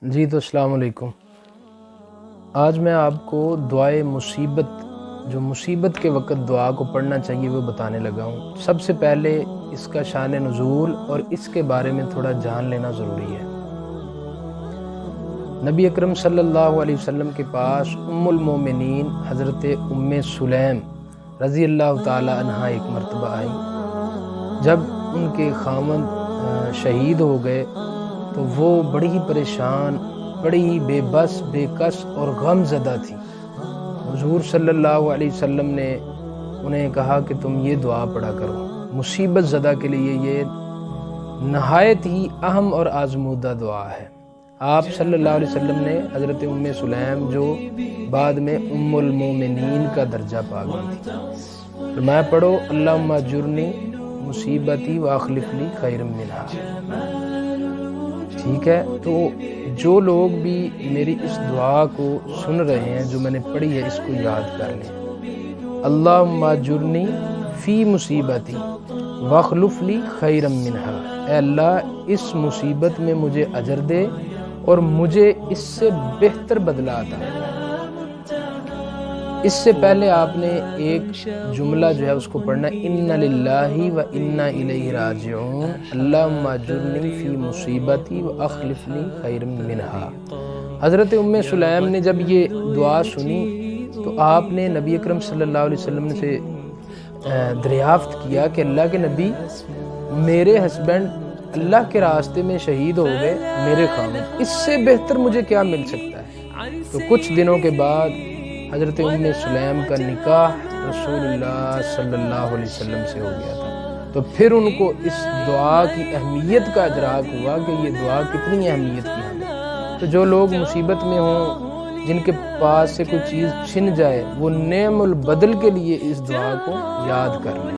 جی تو السلام علیکم۔ آج میں آپ کو دعائے مصیبت، جو مصیبت کے وقت دعا کو پڑھنا چاہیے وہ بتانے لگا ہوں۔ سب سے پہلے اس کا شان نزول اور اس کے بارے میں تھوڑا جان لینا ضروری ہے۔ نبی اکرم صلی اللہ علیہ وسلم کے پاس ام المومنین حضرت ام سلیم رضی اللہ تعالی عنہا ایک مرتبہ آئیں۔ جب ان کے خاوند شہید ہو گئے تو وہ بڑی ہی پریشان، بڑی ہی بے بس، بے کس اور غم زدہ تھی۔ حضور صلی اللہ علیہ وسلم نے انہیں کہا کہ تم یہ دعا پڑھا کرو۔ مصیبت زدہ کے لیے یہ نہایت ہی اہم اور آزمودہ دعا ہے۔ آپ صلی اللہ علیہ وسلم نے حضرت ام سلیم، جو بعد میں ام المومنین کا درجہ پا گئی تھی، فرمایا پڑھو اللہم اجرنی مصیبتی واخلف لی خیر منہا۔ ٹھیک ہے، تو جو لوگ بھی میری اس دعا کو سن رہے ہیں جو میں نے پڑھی ہے، اس کو یاد کر لیں۔ اللہم اجرنی فی مصیبتی واخلف لی خیر منہا۔ اے اللہ اس مصیبت میں مجھے اجر دے اور مجھے اس سے بہتر بدلہ عطا فرما۔ اس سے پہلے آپ نے ایک جملہ جو ہے اس کو پڑھنا ہے، ان للہ و انا الیہ راجعون اللہم اجرنی فی مصیبتی واخلف لی خیر منہا۔ حضرت ام سلیم نے جب یہ دعا سنی تو آپ نے نبی اکرم صلی اللہ علیہ وسلم سے دریافت کیا کہ اللہ کے نبی، میرے ہسبینڈ اللہ کے راستے میں شہید ہو گئے، میرے خاوند، اس سے بہتر مجھے کیا مل سکتا ہے؟ تو کچھ دنوں کے بعد حضرت ام سلیم کا نکاح رسول اللہ صلی اللہ علیہ وسلم سے ہو گیا تھا۔ تو پھر ان کو اس دعا کی اہمیت کا ادراک ہوا کہ یہ دعا کتنی اہمیت کی ہے۔ تو جو لوگ مصیبت میں ہوں، جن کے پاس سے کوئی چیز چھن جائے، وہ نعم البدل کے لیے اس دعا کو یاد کر لیں۔